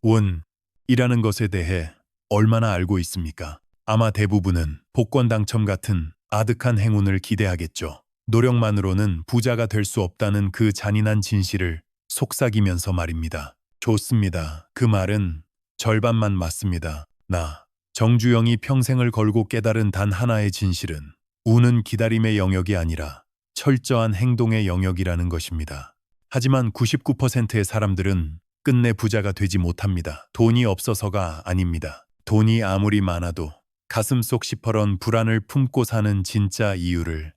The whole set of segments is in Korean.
운이라는 것에 대해 얼마나 알고 있습니까? 아마 대부분은 복권 당첨 같은 아득한 행운을 기대하겠죠. 노력만으로는 부자가 될 수 없다는 그 잔인한 진실을 속삭이면서 말입니다. 좋습니다. 그 말은 절반만 맞습니다. 정주영이 평생을 걸고 깨달은 단 하나의 진실은 운은 기다림의 영역이 아니라 철저한 행동의 영역이라는 것입니다. 하지만 99%의 사람들은 끝내 부자가 되지 못합니다. 돈이 없어서가 아닙니다. 돈이 아무리 많아도 가슴속 시퍼런 불안을 품고 사는 진짜 이유를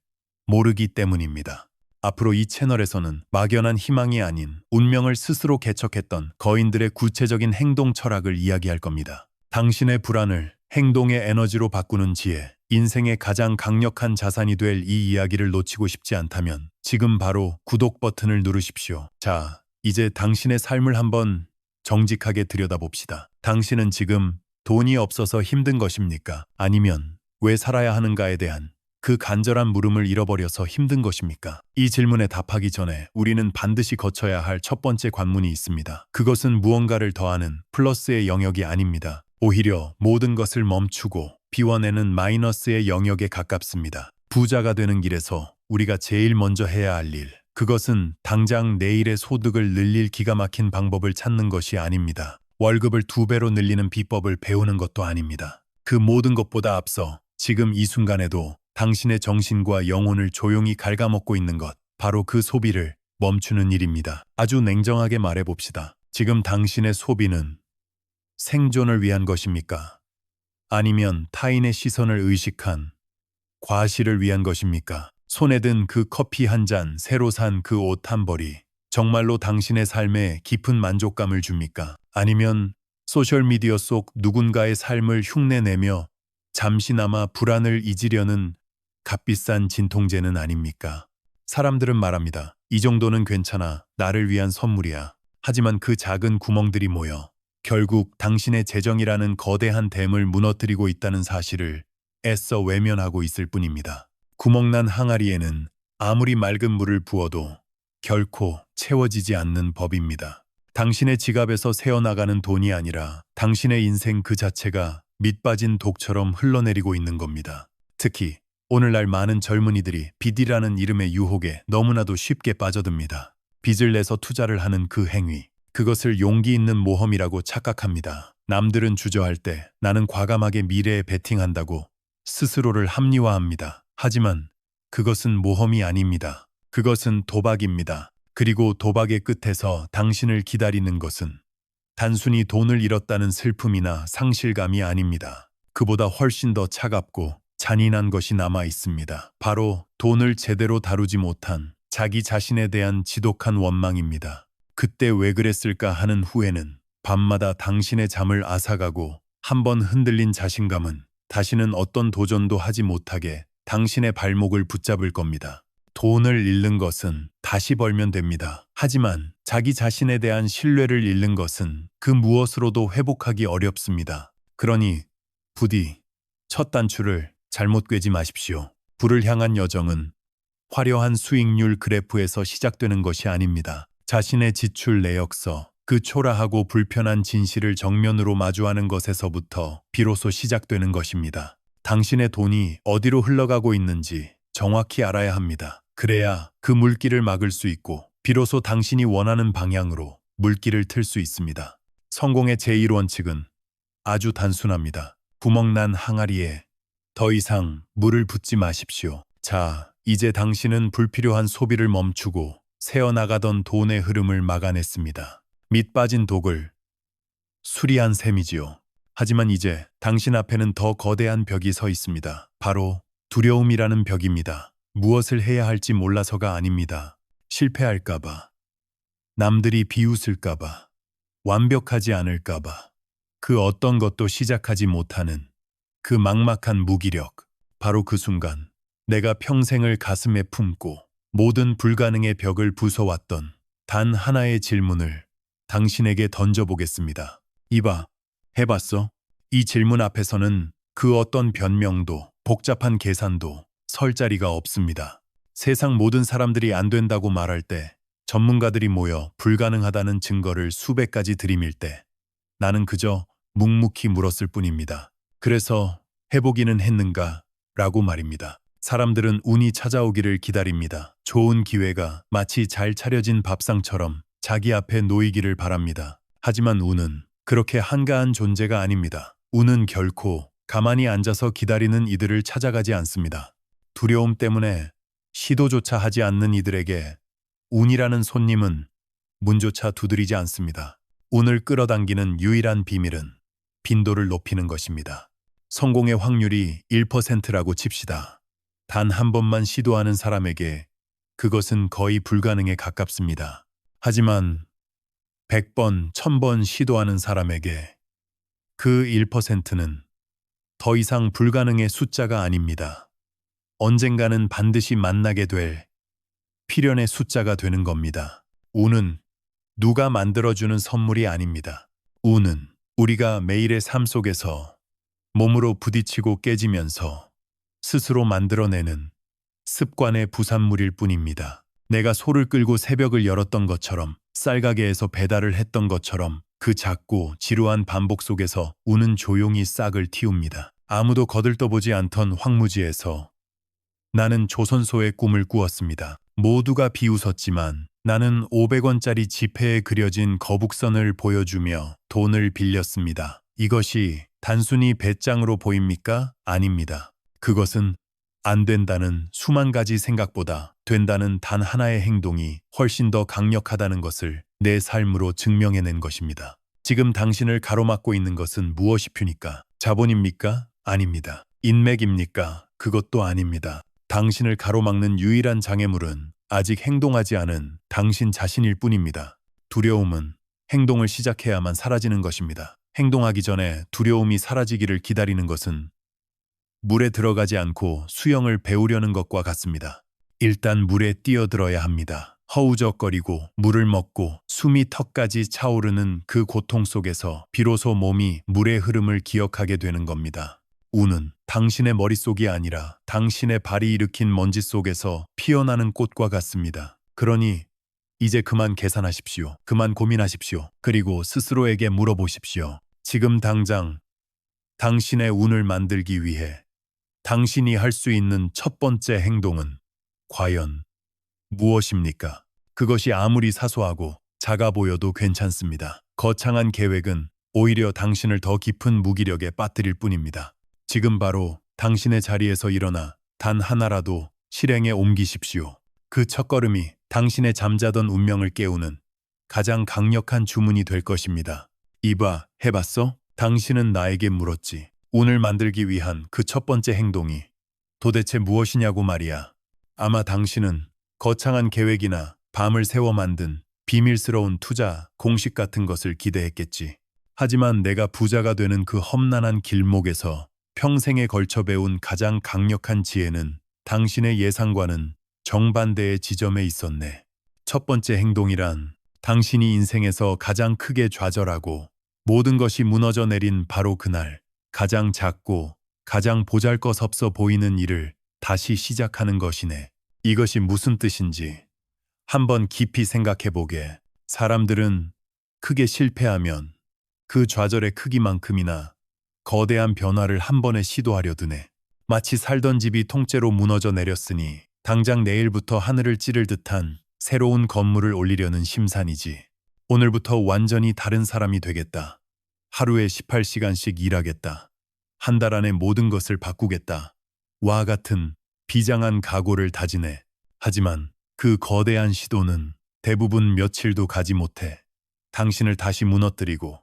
모르기 때문입니다. 앞으로 이 채널에서는 막연한 희망이 아닌 운명을 스스로 개척했던 거인들의 구체적인 행동 철학을 이야기할 겁니다. 당신의 불안을 행동의 에너지로 바꾸는 지혜, 인생의 가장 강력한 자산이 될 이 이야기를 놓치고 싶지 않다면 지금 바로 구독 버튼을 누르십시오. 자, 이제 당신의 삶을 한번 정직하게 들여다봅시다. 당신은 지금 돈이 없어서 힘든 것입니까? 아니면 왜 살아야 하는가에 대한 그 간절한 물음을 잃어버려서 힘든 것입니까? 이 질문에 답하기 전에 우리는 반드시 거쳐야 할 첫 번째 관문이 있습니다. 그것은 무언가를 더하는 플러스의 영역이 아닙니다. 오히려 모든 것을 멈추고 비워내는 마이너스의 영역에 가깝습니다. 부자가 되는 길에서 우리가 제일 먼저 해야 할 일, 그것은 당장 내일의 소득을 늘릴 기가 막힌 방법을 찾는 것이 아닙니다. 월급을 2배로 늘리는 비법을 배우는 것도 아닙니다. 그 모든 것보다 앞서 지금 이 순간에도 당신의 정신과 영혼을 조용히 갉아먹고 있는 것, 바로 그 소비를 멈추는 일입니다. 아주 냉정하게 말해봅시다. 지금 당신의 소비는 생존을 위한 것입니까? 아니면 타인의 시선을 의식한 과시를 위한 것입니까? 손에 든 그 커피 한 잔, 새로 산 그 옷 한 벌이 정말로 당신의 삶에 깊은 만족감을 줍니까? 아니면 소셜미디어 속 누군가의 삶을 흉내내며 잠시나마 불안을 잊으려는 값비싼 진통제는 아닙니까? 사람들은 말합니다. 이 정도는 괜찮아. 나를 위한 선물이야. 하지만 그 작은 구멍들이 모여 결국 당신의 재정이라는 거대한 댐을 무너뜨리고 있다는 사실을 애써 외면하고 있을 뿐입니다. 구멍난 항아리에는 아무리 맑은 물을 부어도 결코 채워지지 않는 법입니다. 당신의 지갑에서 새어나가는 돈이 아니라 당신의 인생 그 자체가 밑빠진 독처럼 흘러내리고 있는 겁니다. 특히 오늘날 많은 젊은이들이 빚이라는 이름의 유혹에 너무나도 쉽게 빠져듭니다. 빚을 내서 투자를 하는 그 행위, 그것을 용기 있는 모험이라고 착각합니다. 남들은 주저할 때 나는 과감하게 미래에 베팅한다고 스스로를 합리화합니다. 하지만 그것은 모험이 아닙니다. 그것은 도박입니다. 그리고 도박의 끝에서 당신을 기다리는 것은 단순히 돈을 잃었다는 슬픔이나 상실감이 아닙니다. 그보다 훨씬 더 차갑고 잔인한 것이 남아 있습니다. 바로 돈을 제대로 다루지 못한 자기 자신에 대한 지독한 원망입니다. 그때 왜 그랬을까 하는 후회는 밤마다 당신의 잠을 앗아가고 한번 흔들린 자신감은 다시는 어떤 도전도 하지 못하게 당신의 발목을 붙잡을 겁니다. 돈을 잃는 것은 다시 벌면 됩니다. 하지만 자기 자신에 대한 신뢰를 잃는 것은 그 무엇으로도 회복하기 어렵습니다. 그러니 부디 첫 단추를 잘못 꿰지 마십시오. 부를 향한 여정은 화려한 수익률 그래프에서 시작되는 것이 아닙니다. 자신의 지출 내역서, 그 초라하고 불편한 진실을 정면으로 마주하는 것에서부터 비로소 시작되는 것입니다. 당신의 돈이 어디로 흘러가고 있는지 정확히 알아야 합니다. 그래야 그 물길을 막을 수 있고 비로소 당신이 원하는 방향으로 물길을 틀 수 있습니다. 성공의 제1원칙은 아주 단순합니다. 구멍난 항아리에 더 이상 물을 붓지 마십시오. 자, 이제 당신은 불필요한 소비를 멈추고 새어나가던 돈의 흐름을 막아냈습니다. 밑빠진 독을 수리한 셈이지요. 하지만 이제 당신 앞에는 더 거대한 벽이 서 있습니다. 바로 두려움이라는 벽입니다. 무엇을 해야 할지 몰라서가 아닙니다. 실패할까봐, 남들이 비웃을까봐, 완벽하지 않을까봐, 그 어떤 것도 시작하지 못하는 그 막막한 무기력. 바로 그 순간 내가 평생을 가슴에 품고 모든 불가능의 벽을 부숴왔던 단 하나의 질문을 당신에게 던져보겠습니다. 이봐, 해봤어? 이 질문 앞에서는 그 어떤 변명도 복잡한 계산도 설 자리가 없습니다. 세상 모든 사람들이 안 된다고 말할 때, 전문가들이 모여 불가능하다는 증거를 수백 가지 들이밀 때, 나는 그저 묵묵히 물었을 뿐입니다. 그래서 해보기는 했는가? 라고 말입니다. 사람들은 운이 찾아오기를 기다립니다. 좋은 기회가 마치 잘 차려진 밥상처럼 자기 앞에 놓이기를 바랍니다. 하지만 운은 그렇게 한가한 존재가 아닙니다. 운은 결코 가만히 앉아서 기다리는 이들을 찾아가지 않습니다. 두려움 때문에 시도조차 하지 않는 이들에게 운이라는 손님은 문조차 두드리지 않습니다. 운을 끌어당기는 유일한 비밀은 빈도를 높이는 것입니다. 성공의 확률이 1%라고 칩시다. 단 한 번만 시도하는 사람에게 그것은 거의 불가능에 가깝습니다. 하지만 100번, 1000번 시도하는 사람에게 그 1%는 더 이상 불가능의 숫자가 아닙니다. 언젠가는 반드시 만나게 될 필연의 숫자가 되는 겁니다. 운은 누가 만들어주는 선물이 아닙니다. 운은 우리가 매일의 삶 속에서 몸으로 부딪히고 깨지면서 스스로 만들어내는 습관의 부산물일 뿐입니다. 내가 소를 끌고 새벽을 열었던 것처럼, 쌀가게에서 배달을 했던 것처럼 그 작고 지루한 반복 속에서 운은 조용히 싹을 틔웁니다. 아무도 거들떠보지 않던 황무지에서 나는 조선소의 꿈을 꾸었습니다. 모두가 비웃었지만 나는 500원짜리 지폐에 그려진 거북선을 보여주며 돈을 빌렸습니다. 이것이 단순히 배짱으로 보입니까? 아닙니다. 그것은 안 된다는 수만 가지 생각보다 된다는 단 하나의 행동이 훨씬 더 강력하다는 것을 내 삶으로 증명해낸 것입니다. 지금 당신을 가로막고 있는 것은 무엇이십니까? 자본입니까? 아닙니다. 인맥입니까? 그것도 아닙니다. 당신을 가로막는 유일한 장애물은 아직 행동하지 않은 당신 자신일 뿐입니다. 두려움은 행동을 시작해야만 사라지는 것입니다. 행동하기 전에 두려움이 사라지기를 기다리는 것은 물에 들어가지 않고 수영을 배우려는 것과 같습니다. 일단 물에 뛰어들어야 합니다. 허우적거리고 물을 먹고 숨이 턱까지 차오르는 그 고통 속에서 비로소 몸이 물의 흐름을 기억하게 되는 겁니다. 운은 당신의 머릿속이 아니라 당신의 발이 일으킨 먼지 속에서 피어나는 꽃과 같습니다. 그러니 이제 그만 계산하십시오. 그만 고민하십시오. 그리고 스스로에게 물어보십시오. 지금 당장 당신의 운을 만들기 위해 당신이 할 수 있는 첫 번째 행동은 과연 무엇입니까? 그것이 아무리 사소하고 작아 보여도 괜찮습니다. 거창한 계획은 오히려 당신을 더 깊은 무기력에 빠뜨릴 뿐입니다. 지금 바로 당신의 자리에서 일어나 단 하나라도 실행에 옮기십시오. 그 첫걸음이 당신의 잠자던 운명을 깨우는 가장 강력한 주문이 될 것입니다. 이봐, 해봤어? 당신은 나에게 물었지. 운을 만들기 위한 그 첫 번째 행동이 도대체 무엇이냐고 말이야. 아마 당신은 거창한 계획이나 밤을 새워 만든 비밀스러운 투자 공식 같은 것을 기대했겠지. 하지만 내가 부자가 되는 그 험난한 길목에서 평생에 걸쳐 배운 가장 강력한 지혜는 당신의 예상과는 정반대의 지점에 있었네. 첫 번째 행동이란 당신이 인생에서 가장 크게 좌절하고 모든 것이 무너져 내린 바로 그날 가장 작고 가장 보잘것없어 보이는 일을 다시 시작하는 것이네. 이것이 무슨 뜻인지 한번 깊이 생각해보게. 사람들은 크게 실패하면 그 좌절의 크기만큼이나 거대한 변화를 한 번에 시도하려 드네. 마치 살던 집이 통째로 무너져 내렸으니 당장 내일부터 하늘을 찌를 듯한 새로운 건물을 올리려는 심산이지. 오늘부터 완전히 다른 사람이 되겠다. 하루에 18시간씩 일하겠다. 한 달 안에 모든 것을 바꾸겠다. 와 같은 비장한 각오를 다지네. 하지만 그 거대한 시도는 대부분 며칠도 가지 못해 당신을 다시 무너뜨리고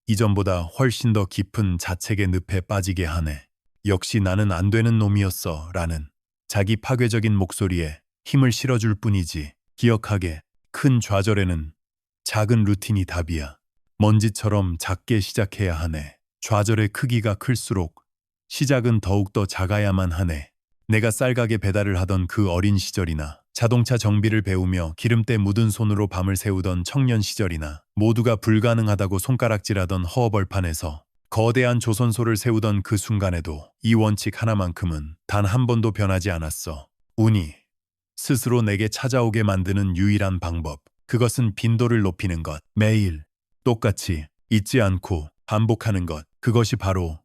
이전보다 훨씬 더 깊은 자책의 늪에 빠지게 하네. 역시 나는 안 되는 놈이었어 라는 자기 파괴적인 목소리에 힘을 실어줄 뿐이지. 기억하게, 큰 좌절에는 작은 루틴이 답이야. 먼지처럼 작게 시작해야 하네. 좌절의 크기가 클수록 시작은 더욱더 작아야만 하네. 내가 쌀가게 배달을 하던 그 어린 시절이나 자동차 정비를 배우며 기름때 묻은 손으로 밤을 새우던 청년 시절이나 모두가 불가능하다고 손가락질하던 허허벌판에서 거대한 조선소를 세우던 그 순간에도 이 원칙 하나만큼은 단 한 번도 변하지 않았어. 운이 스스로 내게 찾아오게 만드는 유일한 방법. 그것은 빈도를 높이는 것. 매일 똑같이 잊지 않고 반복하는 것, 그것이 바로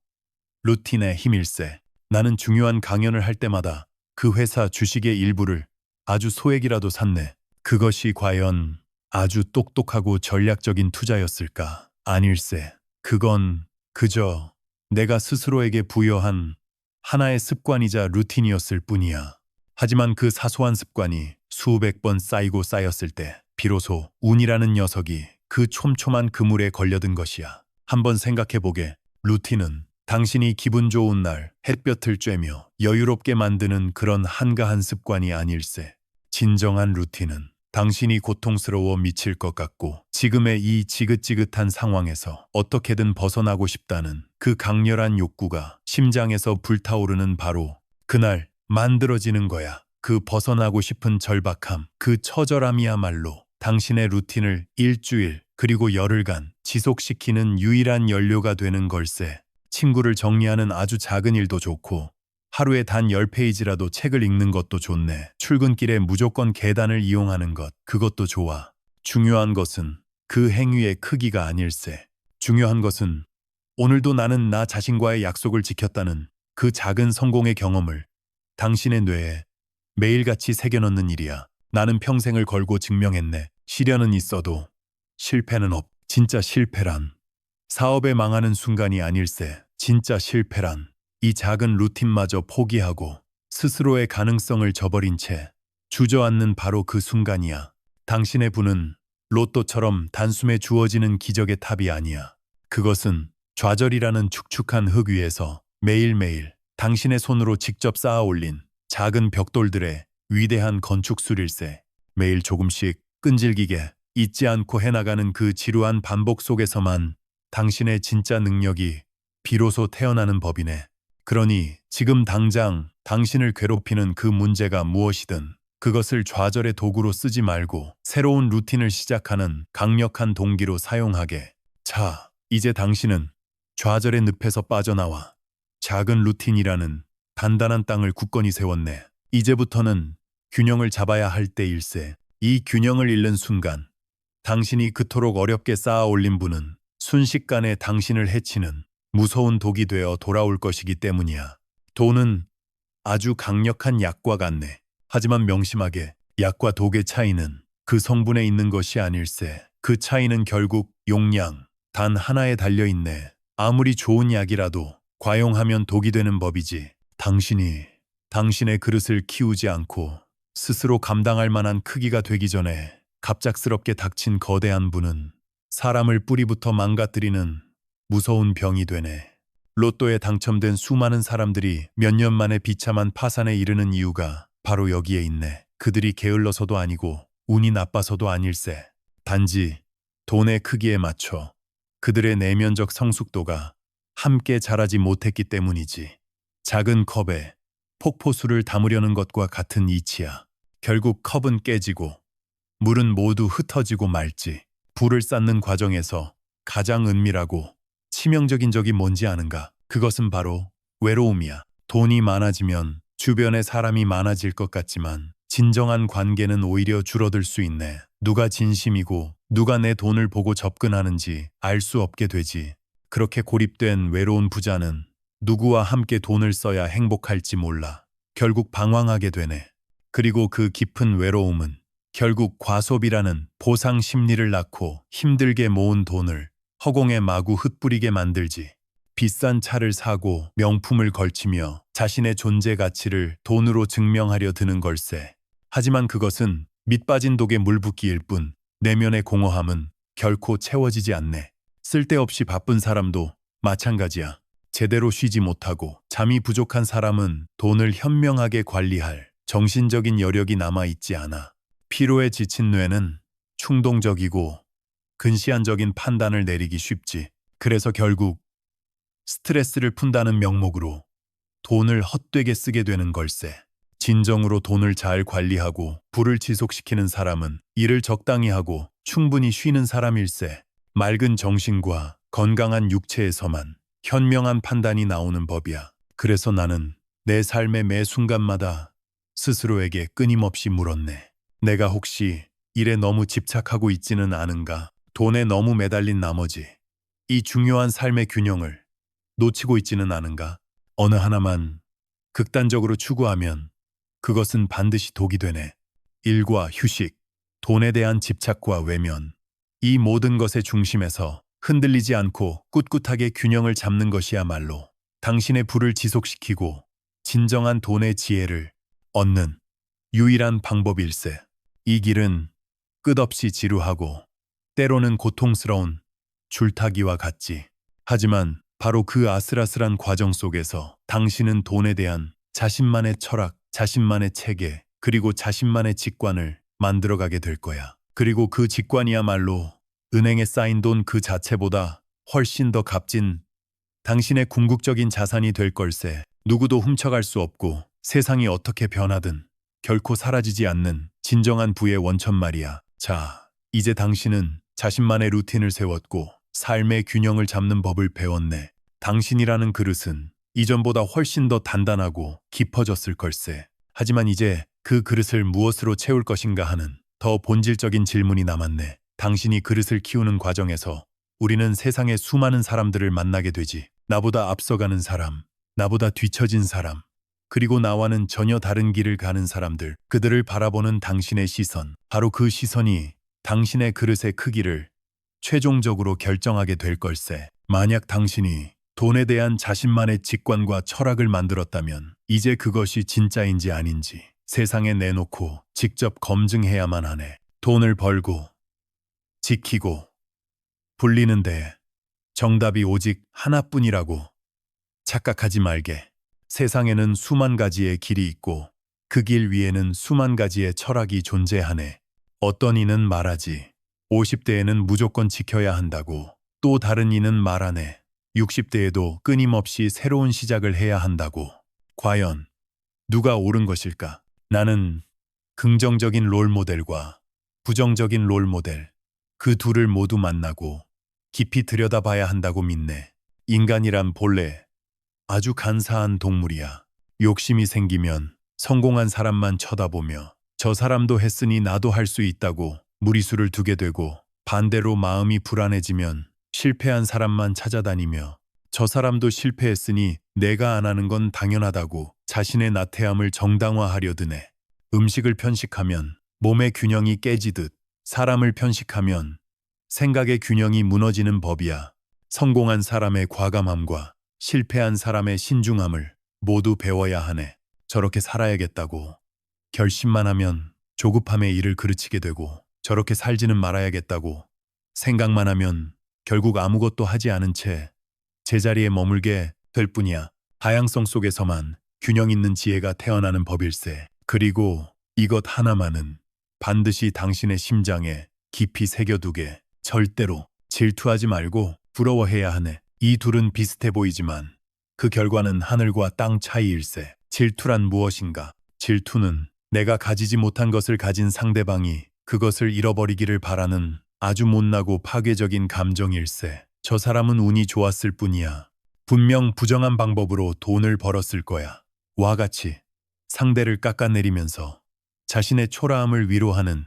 루틴의 힘일세. 나는 중요한 강연을 할 때마다 그 회사 주식의 일부를 아주 소액이라도 샀네. 그것이 과연 아주 똑똑하고 전략적인 투자였을까? 아닐세. 그건 그저 내가 스스로에게 부여한 하나의 습관이자 루틴이었을 뿐이야. 하지만 그 사소한 습관이 수백 번 쌓이고 쌓였을 때 비로소 운이라는 녀석이 그 촘촘한 그물에 걸려든 것이야. 한번 생각해보게. 루틴은 당신이 기분 좋은 날 햇볕을 쬐며 여유롭게 만드는 그런 한가한 습관이 아닐세. 진정한 루틴은 당신이 고통스러워 미칠 것 같고 지금의 이 지긋지긋한 상황에서 어떻게든 벗어나고 싶다는 그 강렬한 욕구가 심장에서 불타오르는 바로 그날 만들어지는 거야. 그 벗어나고 싶은 절박함, 그 처절함이야말로 당신의 루틴을 일주일 그리고 열흘간 지속시키는 유일한 연료가 되는 걸세. 친구를 정리하는 아주 작은 일도 좋고 하루에 단 10페이지라도 책을 읽는 것도 좋네. 출근길에 무조건 계단을 이용하는 것, 그것도 좋아. 중요한 것은 그 행위의 크기가 아닐세. 중요한 것은 오늘도 나는 나 자신과의 약속을 지켰다는 그 작은 성공의 경험을 당신의 뇌에 매일같이 새겨넣는 일이야. 나는 평생을 걸고 증명했네. 시련은 있어도 실패는 없. 진짜 실패란 사업에 망하는 순간이 아닐세. 진짜 실패란 이 작은 루틴마저 포기하고 스스로의 가능성을 저버린 채 주저앉는 바로 그 순간이야. 당신의 부는 로또처럼 단숨에 주어지는 기적의 탑이 아니야. 그것은 좌절이라는 축축한 흙 위에서 매일매일 당신의 손으로 직접 쌓아 올린 작은 벽돌들의 위대한 건축술일세. 매일 조금씩 끈질기게 잊지 않고 해나가는 그 지루한 반복 속에서만 당신의 진짜 능력이 비로소 태어나는 법이네. 그러니 지금 당장 당신을 괴롭히는 그 문제가 무엇이든 그것을 좌절의 도구로 쓰지 말고 새로운 루틴을 시작하는 강력한 동기로 사용하게. 자, 이제 당신은 좌절의 늪에서 빠져나와 작은 루틴이라는 단단한 땅을 굳건히 세웠네. 이제부터는 균형을 잡아야 할 때일세. 이 균형을 잃는 순간 당신이 그토록 어렵게 쌓아 올린 부는 순식간에 당신을 해치는 무서운 독이 되어 돌아올 것이기 때문이야. 돈은 아주 강력한 약과 같네. 하지만 명심하게, 약과 독의 차이는 그 성분에 있는 것이 아닐세. 그 차이는 결국 용량 단 하나에 달려있네. 아무리 좋은 약이라도 과용하면 독이 되는 법이지. 당신이 당신의 그릇을 키우지 않고 스스로 감당할 만한 크기가 되기 전에 갑작스럽게 닥친 거대한 부는 사람을 뿌리부터 망가뜨리는 무서운 병이 되네. 로또에 당첨된 수많은 사람들이 몇 년 만에 비참한 파산에 이르는 이유가 바로 여기에 있네. 그들이 게을러서도 아니고 운이 나빠서도 아닐세. 단지 돈의 크기에 맞춰 그들의 내면적 성숙도가 함께 자라지 못했기 때문이지. 작은 컵에 폭포수를 담으려는 것과 같은 이치야. 결국 컵은 깨지고 물은 모두 흩어지고 말지. 불을 쌓는 과정에서 가장 은밀하고 치명적인 적이 뭔지 아는가? 그것은 바로 외로움이야. 돈이 많아지면 주변에 사람이 많아질 것 같지만 진정한 관계는 오히려 줄어들 수 있네. 누가 진심이고 누가 내 돈을 보고 접근하는지 알 수 없게 되지. 그렇게 고립된 외로운 부자는 누구와 함께 돈을 써야 행복할지 몰라. 결국 방황하게 되네. 그리고 그 깊은 외로움은 결국 과소비라는 보상 심리를 낳고 힘들게 모은 돈을 허공에 마구 흩뿌리게 만들지. 비싼 차를 사고 명품을 걸치며 자신의 존재 가치를 돈으로 증명하려 드는 걸세. 하지만 그것은 밑빠진 독에 물 붓기일 뿐 내면의 공허함은 결코 채워지지 않네. 쓸데없이 바쁜 사람도 마찬가지야. 제대로 쉬지 못하고 잠이 부족한 사람은 돈을 현명하게 관리할 정신적인 여력이 남아있지 않아. 피로에 지친 뇌는 충동적이고 근시안적인 판단을 내리기 쉽지. 그래서 결국 스트레스를 푼다는 명목으로 돈을 헛되게 쓰게 되는 걸세. 진정으로 돈을 잘 관리하고 부를 지속시키는 사람은 일을 적당히 하고 충분히 쉬는 사람일세. 맑은 정신과 건강한 육체에서만 현명한 판단이 나오는 법이야. 그래서 나는 내 삶의 매 순간마다 스스로에게 끊임없이 물었네. 내가 혹시 일에 너무 집착하고 있지는 않은가? 돈에 너무 매달린 나머지 이 중요한 삶의 균형을 놓치고 있지는 않은가? 어느 하나만 극단적으로 추구하면 그것은 반드시 독이 되네. 일과 휴식, 돈에 대한 집착과 외면, 이 모든 것의 중심에서 흔들리지 않고 꿋꿋하게 균형을 잡는 것이야말로 당신의 부를 지속시키고 진정한 돈의 지혜를 얻는 유일한 방법일세. 이 길은 끝없이 지루하고 때로는 고통스러운 줄타기와 같지. 하지만 바로 그 아슬아슬한 과정 속에서 당신은 돈에 대한 자신만의 철학, 자신만의 체계, 그리고 자신만의 직관을 만들어가게 될 거야. 그리고 그 직관이야말로 은행에 쌓인 돈 그 자체보다 훨씬 더 값진 당신의 궁극적인 자산이 될 걸세. 누구도 훔쳐갈 수 없고 세상이 어떻게 변하든 결코 사라지지 않는 진정한 부의 원천 말이야. 자, 이제 당신은 자신만의 루틴을 세웠고 삶의 균형을 잡는 법을 배웠네. 당신이라는 그릇은 이전보다 훨씬 더 단단하고 깊어졌을 걸세. 하지만 이제 그 그릇을 무엇으로 채울 것인가 하는 더 본질적인 질문이 남았네. 당신이 그릇을 키우는 과정에서 우리는 세상의 수많은 사람들을 만나게 되지. 나보다 앞서가는 사람, 나보다 뒤처진 사람, 그리고 나와는 전혀 다른 길을 가는 사람들, 그들을 바라보는 당신의 시선, 바로 그 시선이 당신의 그릇의 크기를 최종적으로 결정하게 될 걸세. 만약 당신이 돈에 대한 자신만의 직관과 철학을 만들었다면 이제 그것이 진짜인지 아닌지 세상에 내놓고 직접 검증해야만 하네. 돈을 벌고 지키고 불리는데 정답이 오직 하나뿐이라고 착각하지 말게. 세상에는 수만 가지의 길이 있고 그 길 위에는 수만 가지의 철학이 존재하네. 어떤 이는 말하지. 50대에는 무조건 지켜야 한다고. 또 다른 이는 말하네. 60대에도 끊임없이 새로운 시작을 해야 한다고. 과연 누가 옳은 것일까? 나는 긍정적인 롤모델과 부정적인 롤모델, 그 둘을 모두 만나고 깊이 들여다봐야 한다고 믿네. 인간이란 본래 아주 간사한 동물이야. 욕심이 생기면 성공한 사람만 쳐다보며 저 사람도 했으니 나도 할 수 있다고 무리수를 두게 되고, 반대로 마음이 불안해지면 실패한 사람만 찾아다니며 저 사람도 실패했으니 내가 안 하는 건 당연하다고 자신의 나태함을 정당화하려 드네. 음식을 편식하면 몸의 균형이 깨지듯 사람을 편식하면 생각의 균형이 무너지는 법이야. 성공한 사람의 과감함과 실패한 사람의 신중함을 모두 배워야 하네. 저렇게 살아야겠다고 결심만 하면 조급함에 이를 그르치게 되고, 저렇게 살지는 말아야겠다고 생각만 하면 결국 아무것도 하지 않은 채 제자리에 머물게 될 뿐이야. 다양성 속에서만 균형 있는 지혜가 태어나는 법일세. 그리고 이것 하나만은 반드시 당신의 심장에 깊이 새겨두게. 절대로 질투하지 말고 부러워해야 하네. 이 둘은 비슷해 보이지만 그 결과는 하늘과 땅 차이일세. 질투란 무엇인가? 질투는 내가 가지지 못한 것을 가진 상대방이 그것을 잃어버리기를 바라는 아주 못나고 파괴적인 감정일세. 저 사람은 운이 좋았을 뿐이야. 분명 부정한 방법으로 돈을 벌었을 거야. 와 같이 상대를 깎아내리면서 자신의 초라함을 위로하는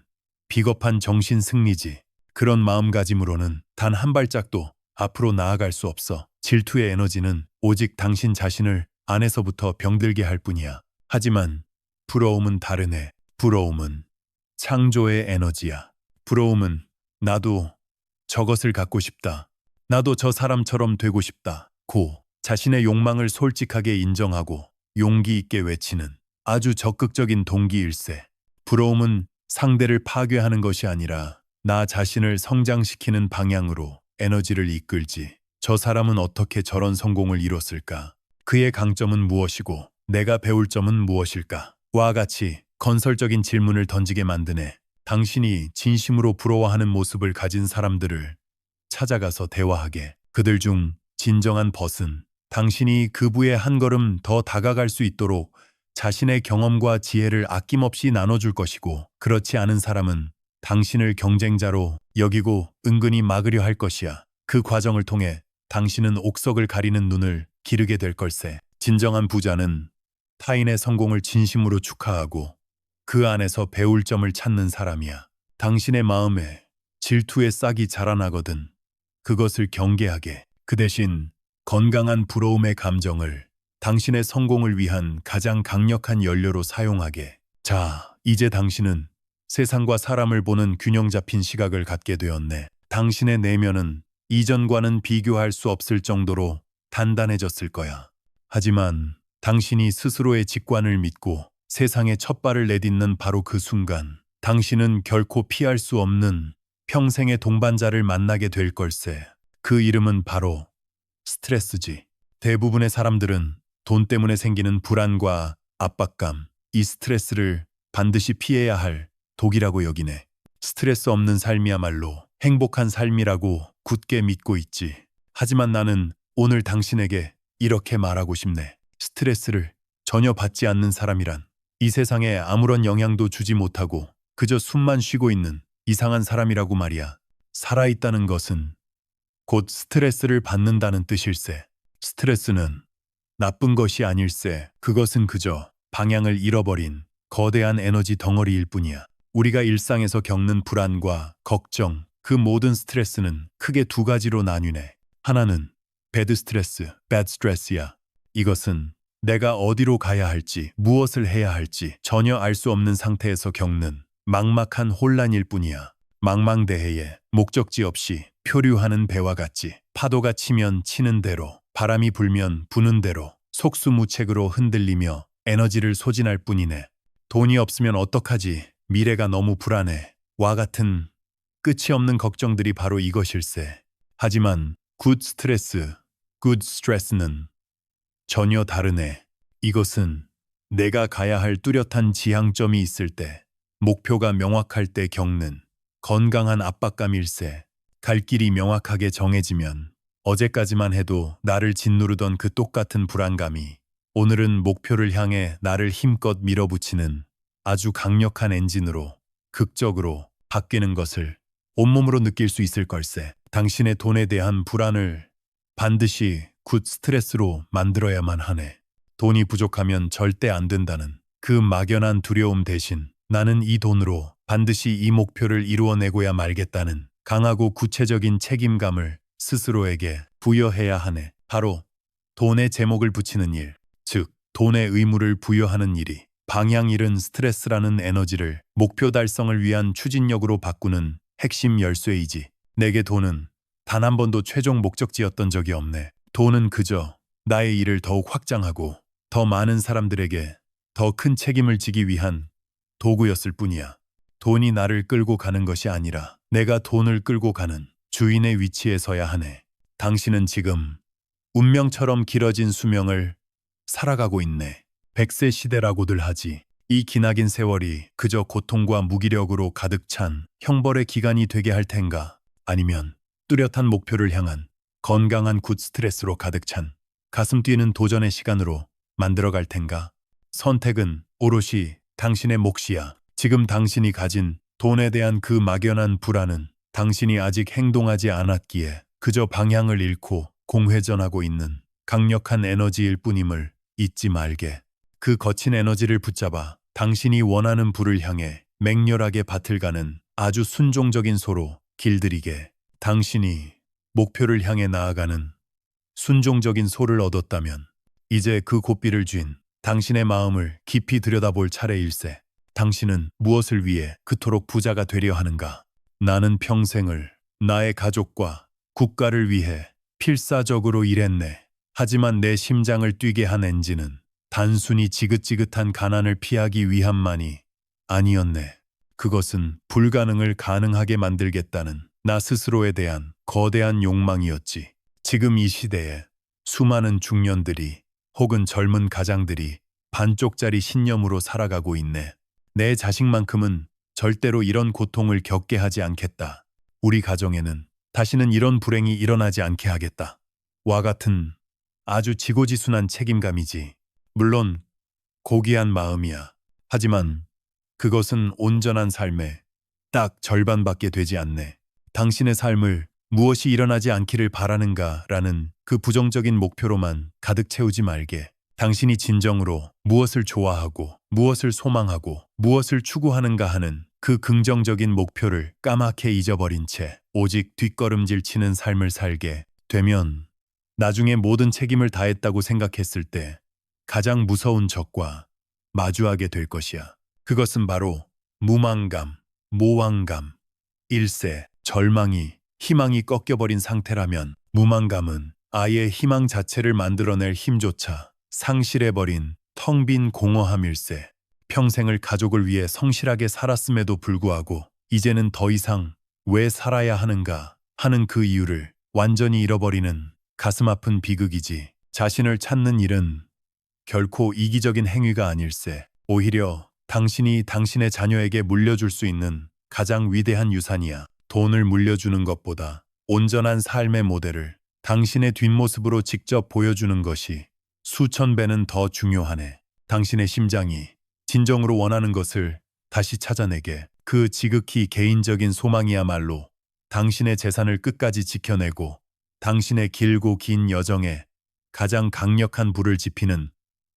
비겁한 정신 승리지. 그런 마음가짐으로는 단 한 발짝도 앞으로 나아갈 수 없어. 질투의 에너지는 오직 당신 자신을 안에서부터 병들게 할 뿐이야. 하지만 부러움은 다르네. 부러움은 창조의 에너지야. 부러움은 나도 저것을 갖고 싶다. 나도 저 사람처럼 되고 싶다. 고 자신의 욕망을 솔직하게 인정하고 용기 있게 외치는 아주 적극적인 동기일세. 부러움은 상대를 파괴하는 것이 아니라 나 자신을 성장시키는 방향으로 에너지를 이끌지. 저 사람은 어떻게 저런 성공을 이뤘을까? 그의 강점은 무엇이고 내가 배울 점은 무엇일까? 와 같이 건설적인 질문을 던지게 만드네. 당신이 진심으로 부러워하는 모습을 가진 사람들을 찾아가서 대화하게. 그들 중 진정한 벗은 당신이 그 부에 한 걸음 더 다가갈 수 있도록 자신의 경험과 지혜를 아낌없이 나눠줄 것이고, 그렇지 않은 사람은 당신을 경쟁자로 여기고 은근히 막으려 할 것이야. 그 과정을 통해 당신은 옥석을 가리는 눈을 기르게 될 걸세. 진정한 부자는 타인의 성공을 진심으로 축하하고 그 안에서 배울 점을 찾는 사람이야. 당신의 마음에 질투의 싹이 자라나거든 그것을 경계하게. 그 대신 건강한 부러움의 감정을 당신의 성공을 위한 가장 강력한 연료로 사용하게. 자, 이제 당신은 세상과 사람을 보는 균형 잡힌 시각을 갖게 되었네. 당신의 내면은 이전과는 비교할 수 없을 정도로 단단해졌을 거야. 하지만 당신이 스스로의 직관을 믿고 세상에 첫 발을 내딛는 바로 그 순간, 당신은 결코 피할 수 없는 평생의 동반자를 만나게 될 걸세. 그 이름은 바로 스트레스지. 대부분의 사람들은 돈 때문에 생기는 불안과 압박감, 이 스트레스를 반드시 피해야 할 독이라고 여기네. 스트레스 없는 삶이야말로 행복한 삶이라고 굳게 믿고 있지. 하지만 나는 오늘 당신에게 이렇게 말하고 싶네. 스트레스를 전혀 받지 않는 사람이란 이 세상에 아무런 영향도 주지 못하고 그저 숨만 쉬고 있는 이상한 사람이라고 말이야. 살아있다는 것은 곧 스트레스를 받는다는 뜻일세. 스트레스는 나쁜 것이 아닐세. 그것은 그저 방향을 잃어버린 거대한 에너지 덩어리일 뿐이야. 우리가 일상에서 겪는 불안과 걱정, 그 모든 스트레스는 크게 두 가지로 나뉘네. 하나는 배드 스트레스, bad stress야. 이것은 내가 어디로 가야 할지, 무엇을 해야 할지 전혀 알 수 없는 상태에서 겪는 막막한 혼란일 뿐이야. 망망대해에 목적지 없이 표류하는 배와 같지. 파도가 치면 치는 대로, 바람이 불면 부는 대로 속수무책으로 흔들리며 에너지를 소진할 뿐이네. 돈이 없으면 어떡하지? 미래가 너무 불안해. 와 같은 끝이 없는 걱정들이 바로 이것일세. 하지만 good stress는 전혀 다르네. 이것은 내가 가야 할 뚜렷한 지향점이 있을 때, 목표가 명확할 때 겪는 건강한 압박감일세. 갈 길이 명확하게 정해지면 어제까지만 해도 나를 짓누르던 그 똑같은 불안감이 오늘은 목표를 향해 나를 힘껏 밀어붙이는 아주 강력한 엔진으로 극적으로 바뀌는 것을 온몸으로 느낄 수 있을 걸세. 당신의 돈에 대한 불안을 반드시 굿 스트레스로 만들어야만 하네. 돈이 부족하면 절대 안 된다는 그 막연한 두려움 대신 나는 이 돈으로 반드시 이 목표를 이루어내고야 말겠다는 강하고 구체적인 책임감을 스스로에게 부여해야 하네. 바로 돈의 제목을 붙이는 일, 즉 돈의 의무를 부여하는 일이 방향 잃은 스트레스라는 에너지를 목표 달성을 위한 추진력으로 바꾸는 핵심 열쇠이지. 내게 돈은 단 한 번도 최종 목적지였던 적이 없네. 돈은 그저 나의 일을 더욱 확장하고 더 많은 사람들에게 더 큰 책임을 지기 위한 도구였을 뿐이야. 돈이 나를 끌고 가는 것이 아니라 내가 돈을 끌고 가는 주인의 위치에 서야 하네. 당신은 지금 운명처럼 길어진 수명을 살아가고 있네. 100세 시대라고들 하지. 이 기나긴 세월이 그저 고통과 무기력으로 가득 찬 형벌의 기간이 되게 할 텐가? 아니면 뚜렷한 목표를 향한 건강한 굿 스트레스로 가득 찬 가슴 뛰는 도전의 시간으로 만들어갈 텐가? 선택은 오롯이 당신의 몫이야. 지금 당신이 가진 돈에 대한 그 막연한 불안은 당신이 아직 행동하지 않았기에 그저 방향을 잃고 공회전하고 있는 강력한 에너지일 뿐임을 잊지 말게. 그 거친 에너지를 붙잡아 당신이 원하는 불을 향해 맹렬하게 밭을 가는 아주 순종적인 소로 길들이게. 당신이 목표를 향해 나아가는 순종적인 소를 얻었다면 이제 그 고삐를 쥔 당신의 마음을 깊이 들여다볼 차례일세. 당신은 무엇을 위해 그토록 부자가 되려 하는가? 나는 평생을 나의 가족과 국가를 위해 필사적으로 일했네. 하지만 내 심장을 뛰게 한 엔진은 단순히 지긋지긋한 가난을 피하기 위함만이 아니었네. 그것은 불가능을 가능하게 만들겠다는 나 스스로에 대한 거대한 욕망이었지. 지금 이 시대에 수많은 중년들이 혹은 젊은 가장들이 반쪽짜리 신념으로 살아가고 있네. 내 자식만큼은 절대로 이런 고통을 겪게 하지 않겠다. 우리 가정에는 다시는 이런 불행이 일어나지 않게 하겠다. 와 같은 아주 지고지순한 책임감이지. 물론 고귀한 마음이야. 하지만 그것은 온전한 삶의 딱 절반밖에 되지 않네. 당신의 삶을 무엇이 일어나지 않기를 바라는가라는 그 부정적인 목표로만 가득 채우지 말게. 당신이 진정으로 무엇을 좋아하고 무엇을 소망하고 무엇을 추구하는가 하는 그 긍정적인 목표를 까맣게 잊어버린 채 오직 뒷걸음질 치는 삶을 살게 되면 나중에 모든 책임을 다했다고 생각했을 때 가장 무서운 적과 마주하게 될 것이야. 그것은 바로 무망감, 모왕감, 일세, 절망이, 희망이 꺾여버린 상태라면 무망감은 아예 희망 자체를 만들어낼 힘조차 상실해버린 텅 빈 공허함일세. 평생을 가족을 위해 성실하게 살았음에도 불구하고 이제는 더 이상 왜 살아야 하는가 하는 그 이유를 완전히 잃어버리는 가슴 아픈 비극이지. 자신을 찾는 일은 결코 이기적인 행위가 아닐세. 오히려 당신이 당신의 자녀에게 물려줄 수 있는 가장 위대한 유산이야. 돈을 물려주는 것보다 온전한 삶의 모델을 당신의 뒷모습으로 직접 보여주는 것이 수천 배는 더 중요하네. 당신의 심장이 진정으로 원하는 것을 다시 찾아내게. 그 지극히 개인적인 소망이야말로 당신의 재산을 끝까지 지켜내고 당신의 길고 긴 여정에 가장 강력한 불을 지피는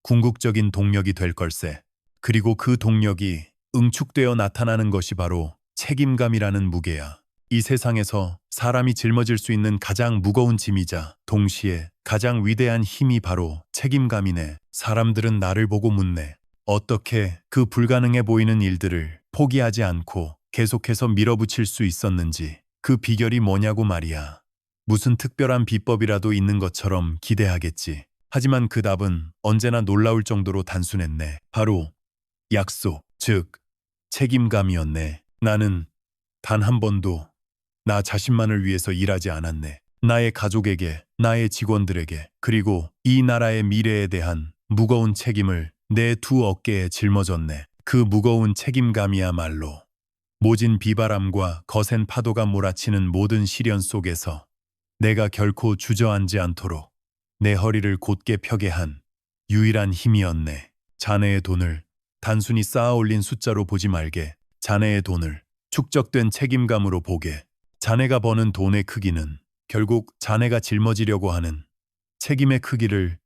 궁극적인 동력이 될 걸세. 그리고 그 동력이 응축되어 나타나는 것이 바로 책임감이라는 무게야. 이 세상에서 사람이 짊어질 수 있는 가장 무거운 짐이자 동시에 가장 위대한 힘이 바로 책임감이네. 사람들은 나를 보고 묻네. 어떻게 그 불가능해 보이는 일들을 포기하지 않고 계속해서 밀어붙일 수 있었는지, 그 비결이 뭐냐고 말이야. 무슨 특별한 비법이라도 있는 것처럼 기대하겠지. 하지만 그 답은 언제나 놀라울 정도로 단순했네. 바로 약속, 즉 책임감이었네. 나는 단 한 번도 나 자신만을 위해서 일하지 않았네. 나의 가족에게, 나의 직원들에게, 그리고 이 나라의 미래에 대한 무거운 책임을 내 두 어깨에 짊어졌네. 그 무거운 책임감이야말로 모진 비바람과 거센 파도가 몰아치는 모든 시련 속에서 내가 결코 주저앉지 않도록 내 허리를 곧게 펴게 한 유일한 힘이었네. 자네의 돈을 단순히 쌓아 올린 숫자로 보지 말게. 자네의 돈을 축적된 책임감으로 보게. 자네가 버는 돈의 크기는 결국 자네가 짊어지려고 하는 책임의 크기를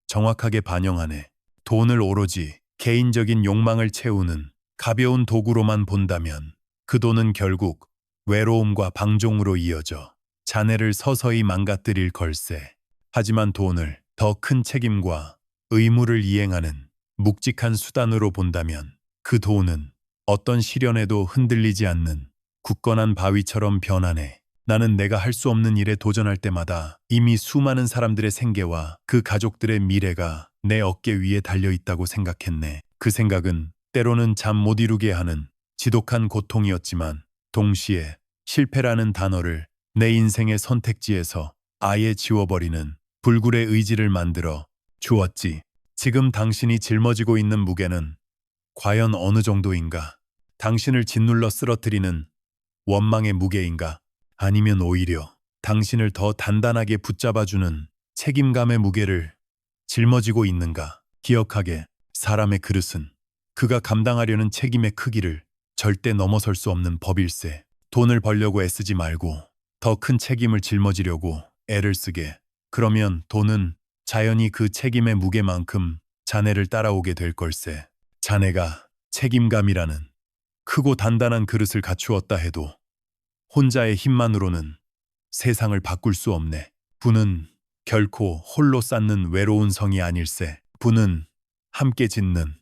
정확하게 반영하네. 돈을 오로지 개인적인 욕망을 채우는 가벼운 도구로만 본다면 그 돈은 결국 외로움과 방종으로 이어져 자네를 서서히 망가뜨릴 걸세. 하지만 돈을 더 큰 책임과 의무를 이행하는 묵직한 수단으로 본다면 그 돈은 어떤 시련에도 흔들리지 않는 굳건한 바위처럼 변하네. 나는 내가 할 수 없는 일에 도전할 때마다 이미 수많은 사람들의 생계와 그 가족들의 미래가 내 어깨 위에 달려있다고 생각했네. 그 생각은 때로는 잠 못 이루게 하는 지독한 고통이었지만 동시에 실패라는 단어를 내 인생의 선택지에서 아예 지워버리는 불굴의 의지를 만들어 주었지. 지금 당신이 짊어지고 있는 무게는 과연 어느 정도인가? 당신을 짓눌러 쓰러뜨리는 원망의 무게인가? 아니면 오히려 당신을 더 단단하게 붙잡아주는 책임감의 무게를 짊어지고 있는가? 기억하게, 사람의 그릇은 그가 감당하려는 책임의 크기를 절대 넘어설 수 없는 법일세. 돈을 벌려고 애쓰지 말고 더 큰 책임을 짊어지려고 애를 쓰게. 그러면 돈은 자연히 그 책임의 무게만큼 자네를 따라오게 될 걸세. 자네가 책임감이라는 크고 단단한 그릇을 갖추었다 해도 혼자의 힘만으로는 세상을 바꿀 수 없네. 부는 결코 홀로 쌓는 외로운 성이 아닐세. 부는 함께 짓는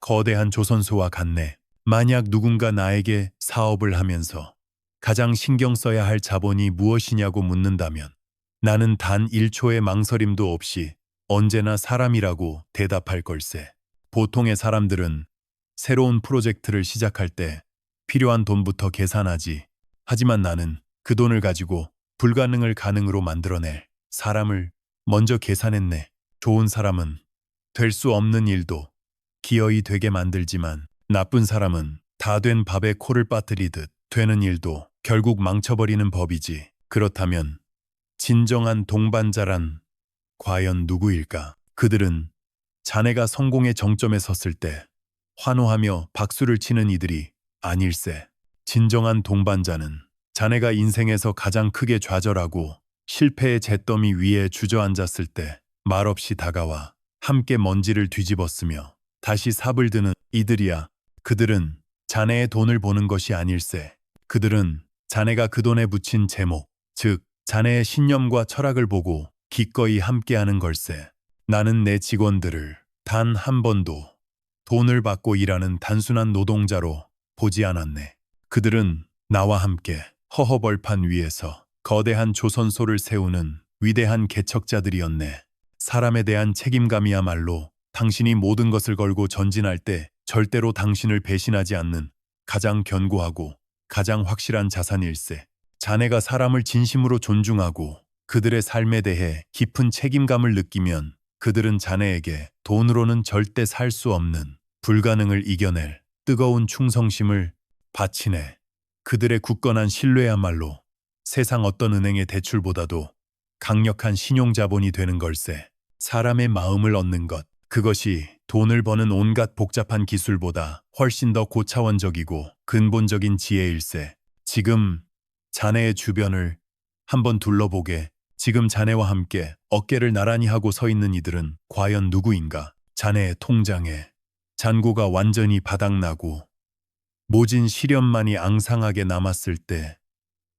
거대한 조선소와 같네. 만약 누군가 나에게 사업을 하면서 가장 신경 써야 할 자본이 무엇이냐고 묻는다면 나는 단 1초의 망설임도 없이 언제나 사람이라고 대답할 걸세. 보통의 사람들은 새로운 프로젝트를 시작할 때 필요한 돈부터 계산하지. 하지만 나는 그 돈을 가지고 불가능을 가능으로 만들어낼 사람을 먼저 계산했네. 좋은 사람은 될 수 없는 일도 기어이 되게 만들지만 나쁜 사람은 다 된 밥에 코를 빠뜨리듯 되는 일도 결국 망쳐버리는 법이지. 그렇다면 진정한 동반자란 과연 누구일까? 그들은 자네가 성공의 정점에 섰을 때 환호하며 박수를 치는 이들이 아닐세. 진정한 동반자는 자네가 인생에서 가장 크게 좌절하고 실패의 잿더미 위에 주저앉았을 때 말없이 다가와 함께 먼지를 뒤집었으며 다시 삽을 드는 이들이야. 그들은 자네의 돈을 보는 것이 아닐세. 그들은 자네가 그 돈에 붙인 제목, 즉 자네의 신념과 철학을 보고 기꺼이 함께하는 걸세. 나는 내 직원들을 단 한 번도 돈을 받고 일하는 단순한 노동자로 보지 않았네. 그들은 나와 함께 허허벌판 위에서 거대한 조선소를 세우는 위대한 개척자들이었네. 사람에 대한 책임감이야말로 당신이 모든 것을 걸고 전진할 때 절대로 당신을 배신하지 않는 가장 견고하고 가장 확실한 자산일세. 자네가 사람을 진심으로 존중하고 그들의 삶에 대해 깊은 책임감을 느끼면 그들은 자네에게 돈으로는 절대 살 수 없는 불가능을 이겨낼 뜨거운 충성심을 바치네. 그들의 굳건한 신뢰야말로 세상 어떤 은행의 대출보다도 강력한 신용자본이 되는 걸세. 사람의 마음을 얻는 것, 그것이 돈을 버는 온갖 복잡한 기술보다 훨씬 더 고차원적이고 근본적인 지혜일세. 지금 자네의 주변을 한번 둘러보게. 지금 자네와 함께 어깨를 나란히 하고 서 있는 이들은 과연 누구인가? 자네의 통장에 잔고가 완전히 바닥나고 모진 시련만이 앙상하게 남았을 때,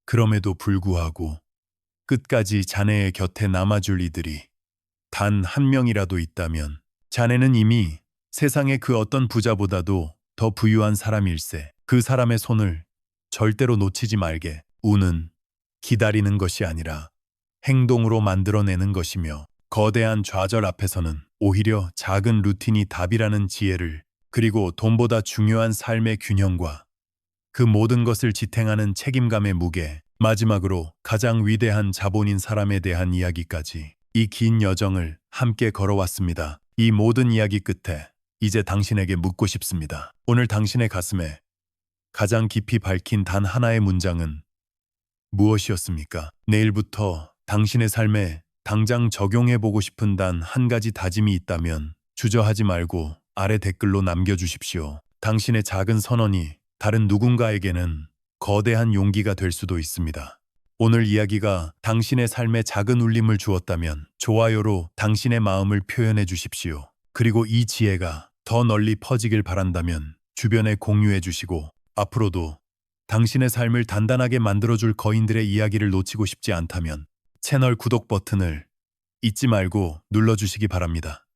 그럼에도 불구하고 끝까지 자네의 곁에 남아줄 이들이 단 한 명이라도 있다면 자네는 이미 세상의 그 어떤 부자보다도 더 부유한 사람일세. 그 사람의 손을 절대로 놓치지 말게. 운은 기다리는 것이 아니라 행동으로 만들어내는 것이며, 거대한 좌절 앞에서는 오히려 작은 루틴이 답이라는 지혜를, 그리고 돈보다 중요한 삶의 균형과 그 모든 것을 지탱하는 책임감의 무게, 마지막으로 가장 위대한 자본인 사람에 대한 이야기까지, 이 긴 여정을 함께 걸어왔습니다. 이 모든 이야기 끝에 이제 당신에게 묻고 싶습니다. 오늘 당신의 가슴에 가장 깊이 밝힌 단 하나의 문장은 무엇이었습니까? 내일부터 당신의 삶에 당장 적용해보고 싶은 단 한 가지 다짐이 있다면 주저하지 말고 아래 댓글로 남겨주십시오. 당신의 작은 선언이 다른 누군가에게는 거대한 용기가 될 수도 있습니다. 오늘 이야기가 당신의 삶에 작은 울림을 주었다면 좋아요로 당신의 마음을 표현해 주십시오. 그리고 이 지혜가 더 널리 퍼지길 바란다면 주변에 공유해 주시고, 앞으로도 당신의 삶을 단단하게 만들어줄 거인들의 이야기를 놓치고 싶지 않다면 채널 구독 버튼을 잊지 말고 눌러주시기 바랍니다.